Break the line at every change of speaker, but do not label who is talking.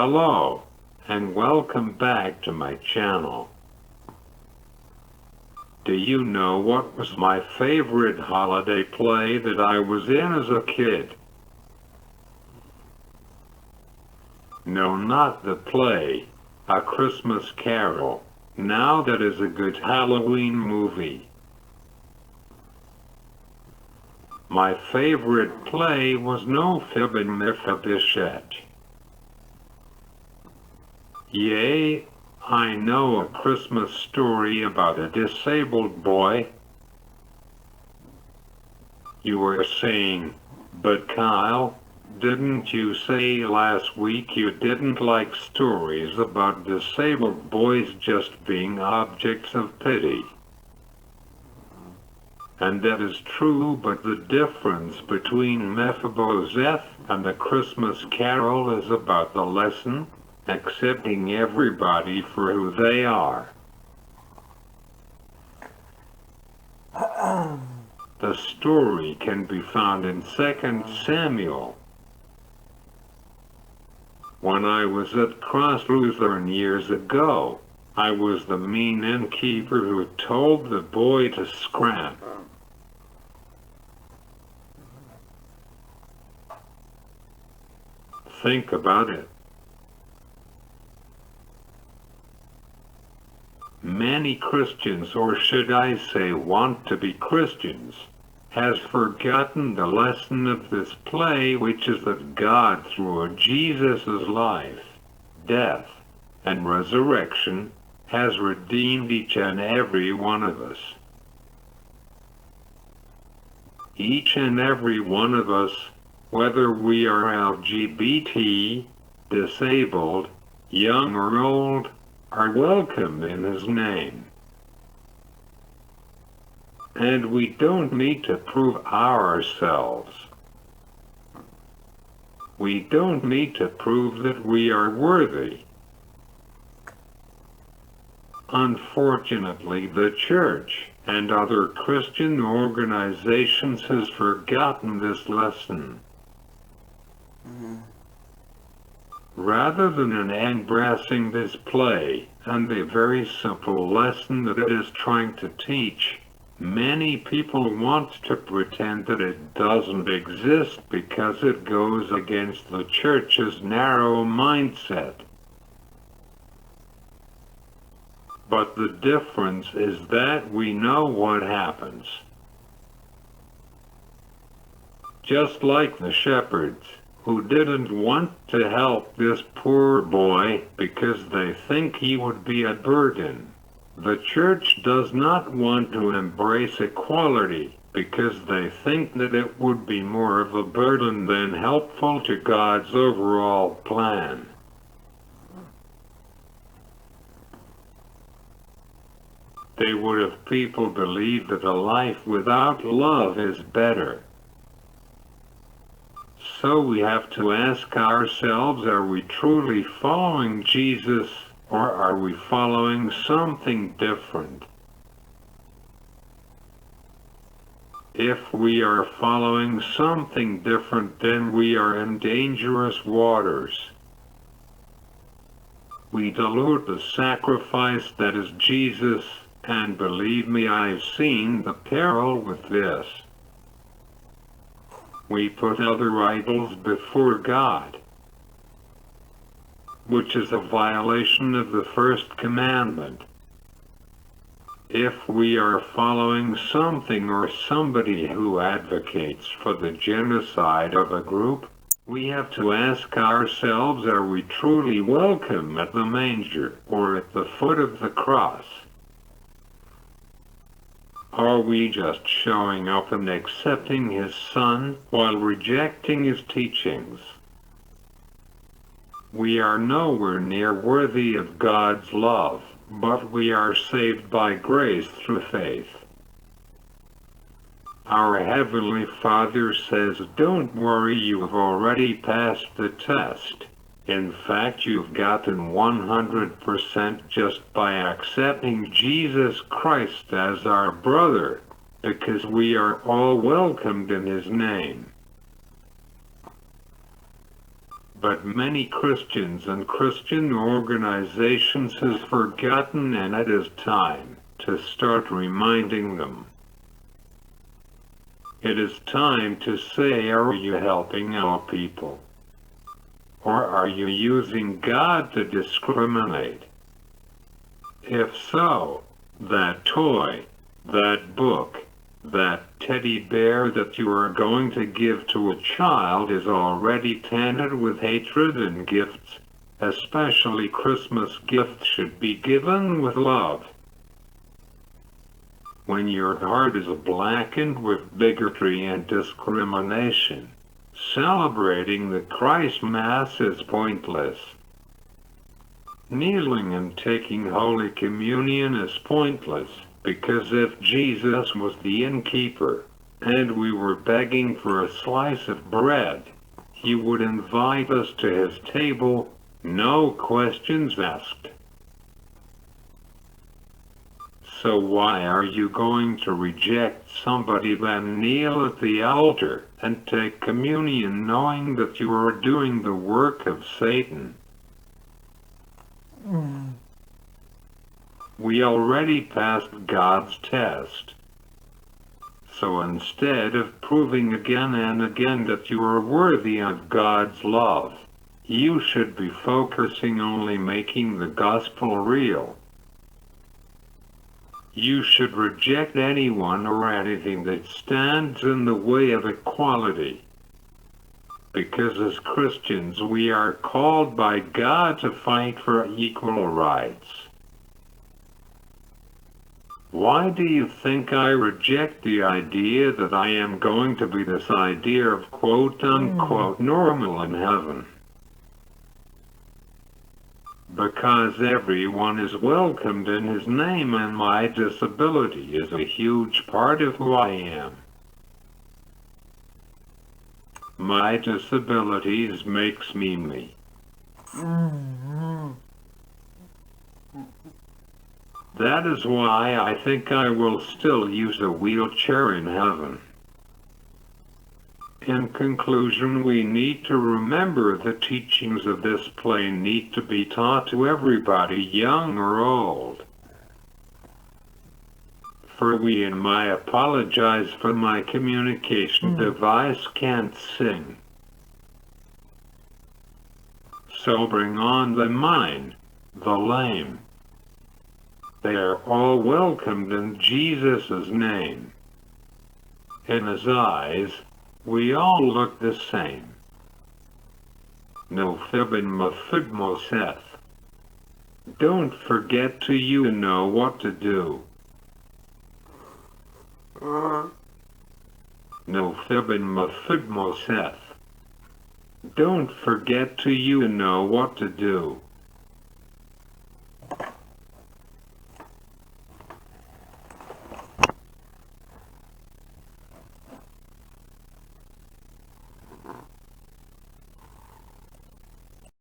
Hello, and welcome back to my channel. Do you know what was my favorite holiday play that I was in as a kid? No, not the play, A Christmas Carol. Now that is a good Halloween movie. My favorite play was No Phibbin Mephibosheth. Yay, I know a Christmas story about a disabled boy. You were saying, but Kyle, didn't you say last week you didn't like stories about disabled boys just being objects of pity? And that is true, but the difference between Mephibosheth and the Christmas Carol is about the lesson, accepting everybody for who they are. The story can be found in 2 Samuel. When I was at Cross Lutheran years ago, I was the mean innkeeper who told the boy to scram. Think about it. Many Christians, or should I say want to be Christians, has forgotten the lesson of this play, which is that God, through Jesus' life, death, and resurrection, has redeemed each and every one of us. Each and every one of us, whether we are LGBT, disabled, young or old, are welcome in His name. And we don't need to prove ourselves. We don't need to prove that we are worthy. Unfortunately, the church and other Christian organizations has forgotten this lesson. Rather than embracing this play and the very simple lesson that it is trying to teach, many people want to pretend that it doesn't exist because it goes against the church's narrow mindset. But the difference is that we know what happens. Just like the shepherds, who didn't want to help this poor boy because they think he would be a burden. The church does not want to embrace equality because they think that it would be more of a burden than helpful to God's overall plan. They would have people believe that a life without love is better. So we have to ask ourselves, are we truly following Jesus, or are we following something different? If we are following something different, then we are in dangerous waters. We dilute the sacrifice that is Jesus, and believe me, I've seen the peril with this. We put other idols before God, which is a violation of the first commandment. If we are following something or somebody who advocates for the genocide of a group, we have to ask ourselves, are we truly welcome at the manger or at the foot of the cross? Are we just showing up and accepting His Son while rejecting His teachings? We are nowhere near worthy of God's love, but we are saved by grace through faith. Our Heavenly Father says, don't worry, you have already passed the test. In fact, you've gotten 100% just by accepting Jesus Christ as our brother, because we are all welcomed in His name. But many Christians and Christian organizations have forgotten, and it is time to start reminding them. It is time to say, are you helping our people? Or are you using God to discriminate? If so, that toy, that book, that teddy bear that you are going to give to a child is already tainted with hatred, and gifts, especially Christmas gifts, should be given with love. When your heart is blackened with bigotry and discrimination, celebrating the Christ Mass is pointless. Kneeling and taking Holy Communion is pointless, because if Jesus was the innkeeper, and we were begging for a slice of bread, he would invite us to his table, no questions asked. So why are you going to reject somebody, then kneel at the altar and take communion knowing that you are doing the work of Satan? We already passed God's test. So instead of proving again and again that you are worthy of God's love, you should be focusing only making the gospel real. You should reject anyone or anything that stands in the way of equality. Because as Christians we are called by God to fight for equal rights. Why do you think I reject the idea that I am going to be this idea of quote-unquote normal in heaven? Because everyone is welcomed in his name, and my disability is a huge part of who I am. My disabilities makes me me. That is why I think I will still use a wheelchair in heaven. In conclusion, we need to remember the teachings of this play need to be taught to everybody, young or old. For we, and I apologize for my communication device, can't sing. So bring on the blind, the lame. They are all welcomed in Jesus' name. In his eyes, we all look the same. No Phibbin Mephibosheth. Don't forget to you know what to do. No Phibbin Mephibosheth. Don't forget to you know what to do.